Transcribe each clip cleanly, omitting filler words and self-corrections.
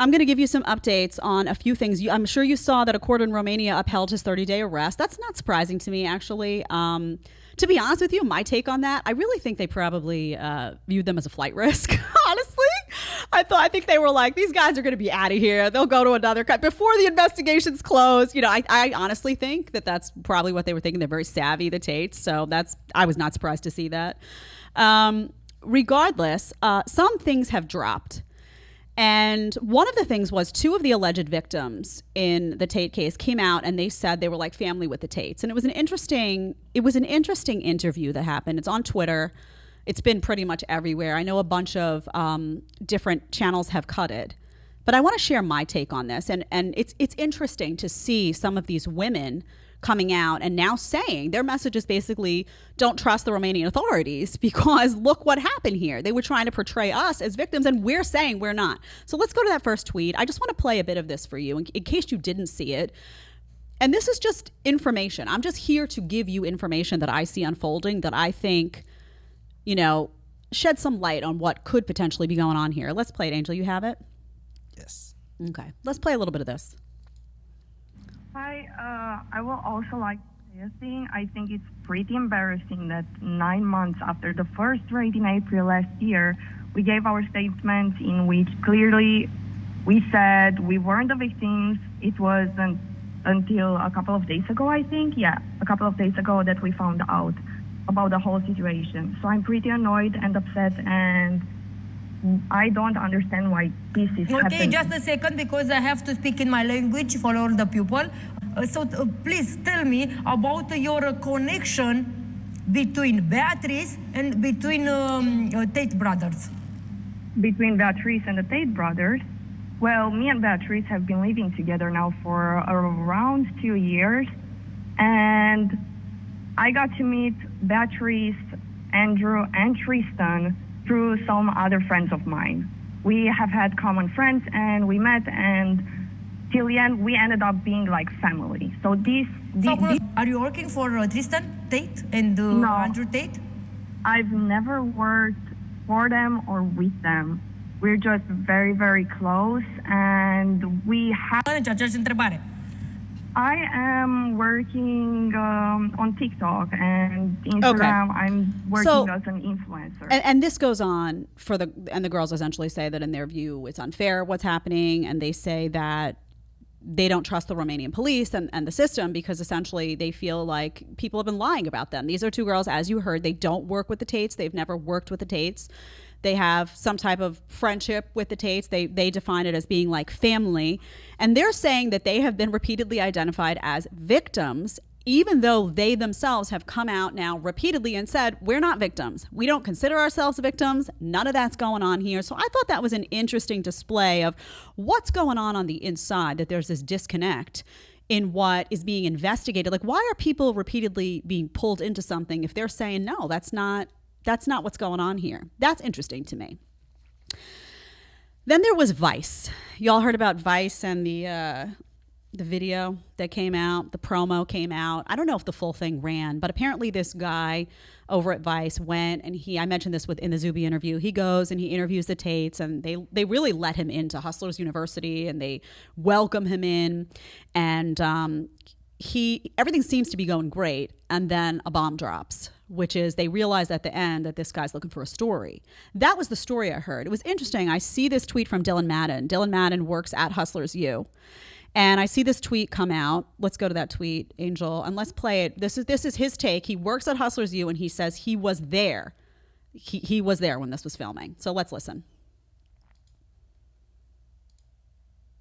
I'm going to give you some updates on a few things. I'm sure you saw that a court in Romania upheld his 30-day arrest. That's not surprising to me, actually. To be honest with you, my take on that, I really think they probably viewed them as a flight risk, honestly. I think they were like, these guys are going to be out of here. They'll go to another country before the investigation's closed. You know, I honestly think that that's probably what they were thinking. They're very savvy, the Tates. So I was not surprised to see that. Regardless, some things have dropped. And one of the things was 2 of the alleged victims in the Tate case came out and they said they were like family with the Tates. And it was an interesting interview that happened. It's on Twitter. It's been pretty much everywhere. I know a bunch of different channels have cut it. But I want to share my take on this. And it's interesting to see some of these women coming out and now saying their message is basically don't trust the Romanian authorities because look what happened here. They were trying to portray us as victims and we're saying we're not. So let's go to that first tweet. I just want to play a bit of this for you in case you didn't see it. And this is just information. I'm just here to give you information that I see unfolding that I think, you know, shed some light on what could potentially be going on here. Let's play it, Angel. You have it? Yes. Okay. Let's play a little bit of this. Hi, I will also like to say a thing. I think it's pretty embarrassing that 9 months after the first raid in April last year, we gave our statement in which clearly we said we weren't the victims. It wasn't until a couple of days ago, I think. Yeah, a couple of days ago that we found out about the whole situation. So I'm pretty annoyed and upset, and I don't understand why this is happening. Okay, just a second, because I have to speak in my language for all the people. Please tell me about your connection between Beatrice and between Tate brothers. Between Beatrice and the Tate brothers? Well, me and Beatrice have been living together now for around 2 years. And I got to meet Beatrice, Andrew, and Tristan through some other friends of mine. We have had common friends and we met, and till the end we ended up being like family. So are you working for Tristan Tate and no, Andrew Tate? I've never worked for them or with them. We're just very, very close, and we have... I am working on TikTok and Instagram. Okay. I'm working as an influencer. And this goes on and the girls essentially say that in their view, it's unfair what's happening. And they say that they don't trust the Romanian police and the system because essentially they feel like people have been lying about them. These are 2 girls, as you heard, they don't work with the Tates. They've never worked with the Tates. They have some type of friendship with the Tates. They define it as being like family. And they're saying that they have been repeatedly identified as victims, even though they themselves have come out now repeatedly and said, we're not victims. We don't consider ourselves victims. None of that's going on here. So I thought that was an interesting display of what's going on the inside, that there's this disconnect in what is being investigated. Like, why are people repeatedly being pulled into something if they're saying, no, that's not what's going on here? That's interesting to me. Then there was Vice. Y'all heard about Vice and the video that came out, the promo came out. I don't know if the full thing ran, but apparently this guy over at Vice went and I mentioned this in the Zuby interview. He goes and he interviews the Tates, and they really let him into Hustlers University and they welcome him in, and everything seems to be going great. And then a bomb drops, which is they realize at the end that this guy's looking for a story. That was the story I heard. It was interesting. I see this tweet from Dylan Madden. Dylan Madden works at Hustlers U. And I see this tweet come out. Let's go to that tweet, Angel, and let's play it. This is his take. He works at Hustlers U, and he says he was there. He was there when this was filming. So let's listen.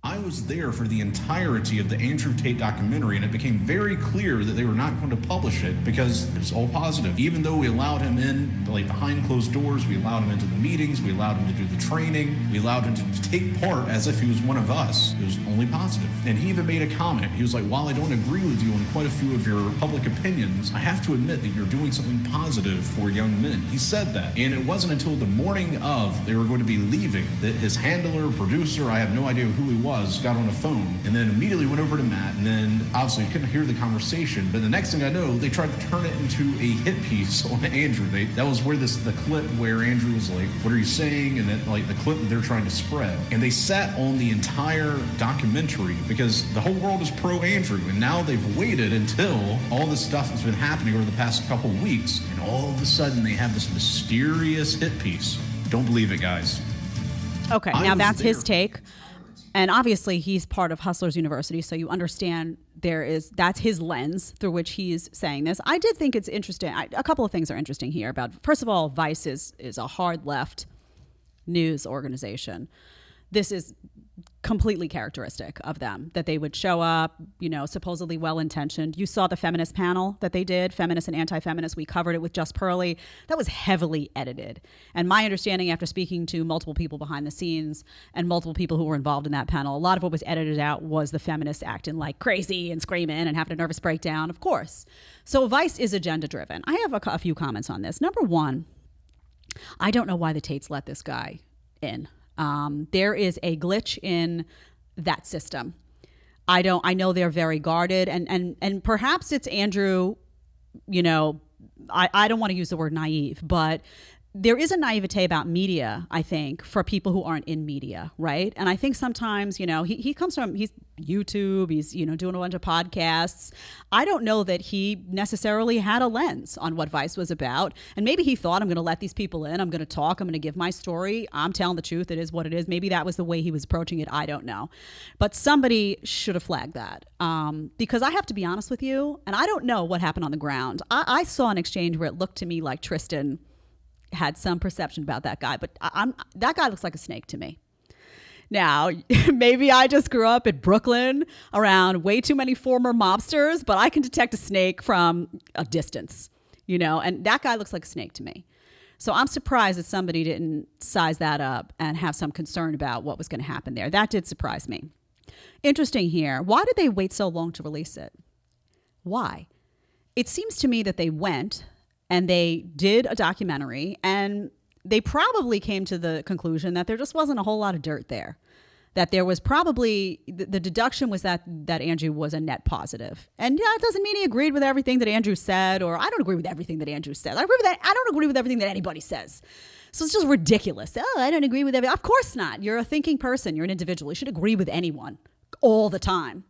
I was there for the entirety of the Andrew Tate documentary, and it became very clear that they were not going to publish it because it was all positive. Even though we allowed him in, like behind closed doors, we allowed him into the meetings, we allowed him to do the training, we allowed him to take part as if he was one of us. It was only positive. And he even made a comment. He was like, while I don't agree with you on quite a few of your public opinions, I have to admit that you're doing something positive for young men. He said that. And it wasn't until the morning of they were going to be leaving that his handler, producer, I have no idea who he was Vice got on the phone and then immediately went over to Matt, and then obviously couldn't hear the conversation, but the next thing I know, they tried to turn it into a hit piece on Andrew. That was where the clip where Andrew was like, what are you saying? And then like the clip that they're trying to spread. And they sat on the entire documentary because the whole world is pro Andrew, and now they've waited until all this stuff has been happening over the past couple of weeks, and all of a sudden they have this mysterious hit piece. Don't believe it, guys. Okay, now that's his take. And obviously he's part of Hustlers University, so you understand that's his lens through which he's saying this. I did think it's interesting. A couple of things are interesting here about, first of all, Vice is a hard left news organization. This is completely characteristic of them, that they would show up, supposedly well-intentioned. You saw the feminist panel that they did, feminists and anti-feminists. We covered it with Just Pearly. That was heavily edited. And my understanding after speaking to multiple people behind the scenes and multiple people who were involved in that panel, a lot of what was edited out was the feminists acting like crazy and screaming and having a nervous breakdown, of course. So Vice is agenda-driven. I have a few comments on this. Number one, I don't know why the Tates let this guy in. There is a glitch in that system. I know they're very guarded, and perhaps it's Andrew, I don't want to use the word naive, but there is a naivete about media, I think, for people who aren't in media, right? And I think sometimes, he comes from, he's YouTube, he's, doing a bunch of podcasts. I don't know that he necessarily had a lens on what Vice was about. And maybe he thought, I'm going to let these people in, I'm going to talk, I'm going to give my story, I'm telling the truth, it is what it is. Maybe that was the way he was approaching it, I don't know. But somebody should have flagged that. Because I have to be honest with you, and I don't know what happened on the ground. I saw an exchange where it looked to me like Tristan had some perception about that guy, but that guy looks like a snake to me. Now, maybe I just grew up in Brooklyn around way too many former mobsters, but I can detect a snake from a distance, and that guy looks like a snake to me. So I'm surprised that somebody didn't size that up and have some concern about what was going to happen there. That did surprise me. Interesting here. Why did they wait so long to release it? Why? It seems to me that they went and they did a documentary, and they probably came to the conclusion that there just wasn't a whole lot of dirt there. That there was probably, the deduction was that Andrew was a net positive. And yeah, it doesn't mean he agreed with everything that Andrew said, or I don't agree with everything that Andrew said. I don't agree with everything that anybody says. So it's just ridiculous. Oh, I don't agree with everything. Of course not. You're a thinking person. You're an individual. You should agree with anyone all the time.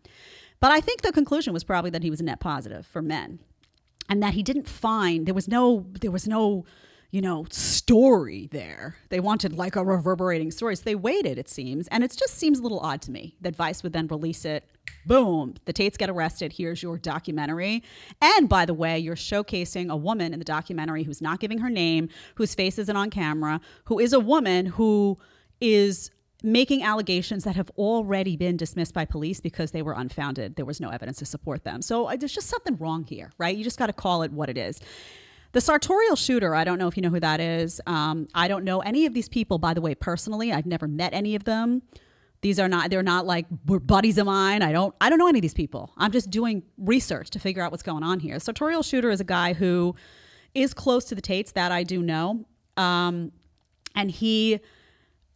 But I think the conclusion was probably that he was a net positive for men. And that he didn't find, there was no, story there. They wanted like a reverberating story. So they waited, it seems. And it just seems a little odd to me that Vice would then release it. Boom, the Tates get arrested. Here's your documentary. And by the way, you're showcasing a woman in the documentary who's not giving her name, whose face isn't on camera, who is a woman who is making allegations that have already been dismissed by police because they were unfounded. There was no evidence to support them. So there's just something wrong here, right? You just got to call it what it is. The sartorial shooter, I don't know if you know who that is. I don't know any of these people, by the way, personally. I've never met any of them. They're not like buddies of mine. I don't know any of these people. I'm just doing research to figure out what's going on here. The sartorial shooter is a guy who is close to the Tates, that I do know. And he,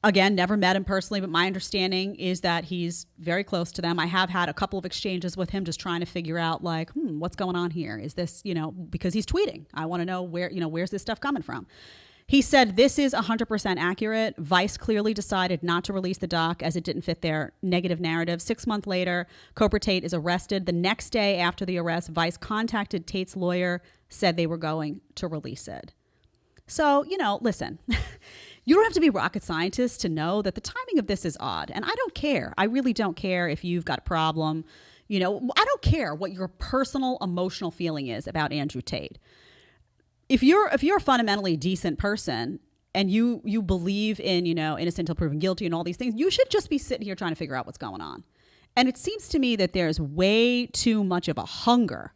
again, never met him personally, but my understanding is that he's very close to them. I have had a couple of exchanges with him just trying to figure out like, what's going on here? Is this, because he's tweeting. I want to know where's this stuff coming from? He said this is 100% accurate. Vice clearly decided not to release the doc as it didn't fit their negative narrative. 6 months later, Cobra Tate is arrested. The next day after the arrest, Vice contacted Tate's lawyer, said they were going to release it. So, listen. You don't have to be a rocket scientist to know that the timing of this is odd. And I don't care. I really don't care if you've got a problem. I don't care what your personal emotional feeling is about Andrew Tate. If you're a fundamentally decent person and you believe in, innocent until proven guilty and all these things, you should just be sitting here trying to figure out what's going on. And it seems to me that there's way too much of a hunger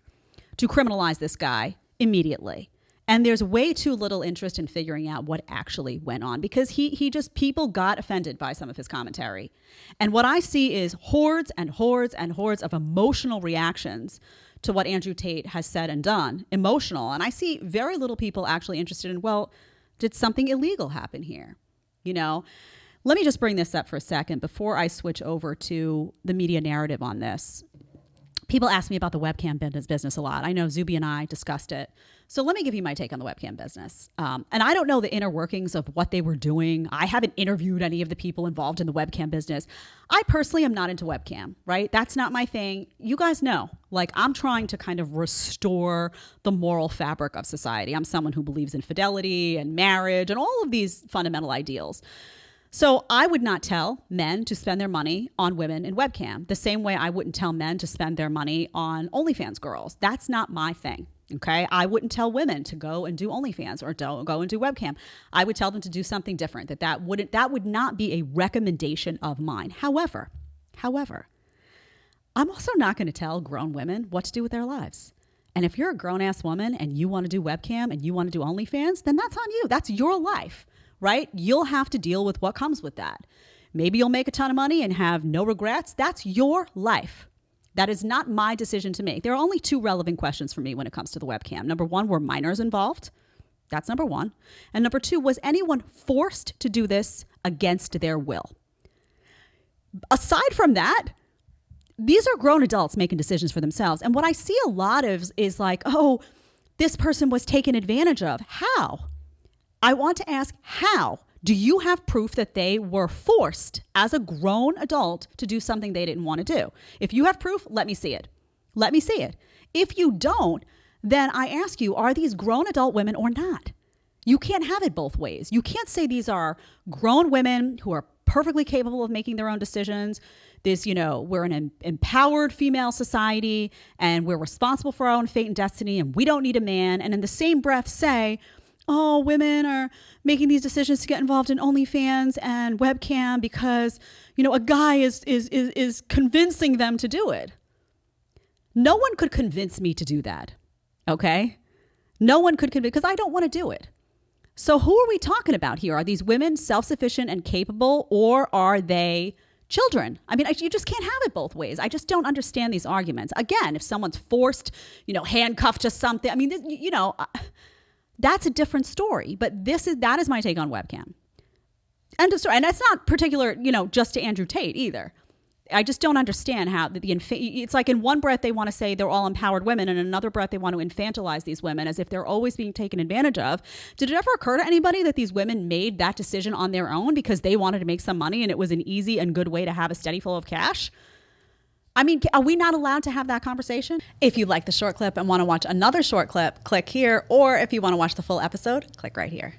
to criminalize this guy immediately. And there's way too little interest in figuring out what actually went on, because people got offended by some of his commentary. And what I see is hordes and hordes and hordes of emotional reactions to what Andrew Tate has said and done, emotional. And I see very little people actually interested in, well, did something illegal happen here? Let me just bring this up for a second before I switch over to the media narrative on this. People ask me about the webcam business a lot. I know Zuby and I discussed it. So let me give you my take on the webcam business. And I don't know the inner workings of what they were doing. I haven't interviewed any of the people involved in the webcam business. I personally am not into webcam, right? That's not my thing. You guys know, like, I'm trying to kind of restore the moral fabric of society. I'm someone who believes in fidelity and marriage and all of these fundamental ideals. So I would not tell men to spend their money on women in webcam, the same way I wouldn't tell men to spend their money on OnlyFans girls. That's not my thing, okay? I wouldn't tell women to go and do OnlyFans or don't go and do webcam. I would tell them to do something different, that would not be a recommendation of mine. However, I'm also not going to tell grown women what to do with their lives. And if you're a grown-ass woman and you want to do webcam and you want to do OnlyFans, then that's on you. That's your life. Right? You'll have to deal with what comes with that. Maybe you'll make a ton of money and have no regrets. That's your life. That is not my decision to make. There are only two relevant questions for me when it comes to the webcam. Number one, were minors involved? That's number one. And number two, was anyone forced to do this against their will? Aside from that, these are grown adults making decisions for themselves. And what I see a lot of is like, oh, this person was taken advantage of. How? I want to ask, how? Do you have proof that they were forced as a grown adult to do something they didn't want to do? If you have proof, let me see it. Let me see it. If you don't, then I ask you, are these grown adult women or not? You can't have it both ways. You can't say these are grown women who are perfectly capable of making their own decisions. We're an empowered female society and we're responsible for our own fate and destiny and we don't need a man. And in the same breath say, oh, women are making these decisions to get involved in OnlyFans and webcam because, a guy is convincing them to do it. No one could convince me to do that. Okay? No one could convince, because I don't want to do it. So who are we talking about here? Are these women self-sufficient and capable, or are they children? I mean, you just can't have it both ways. I just don't understand these arguments. Again, if someone's forced, handcuffed to something, I mean, that's a different story, but that is my take on webcam. End of story. And that's not particular, just to Andrew Tate either. I just don't understand how it's like in one breath they want to say they're all empowered women, and in another breath they want to infantilize these women as if they're always being taken advantage of. Did it ever occur to anybody that these women made that decision on their own because they wanted to make some money and it was an easy and good way to have a steady flow of cash? I mean, are we not allowed to have that conversation? If you like the short clip and want to watch another short clip, click here. Or if you want to watch the full episode, click right here.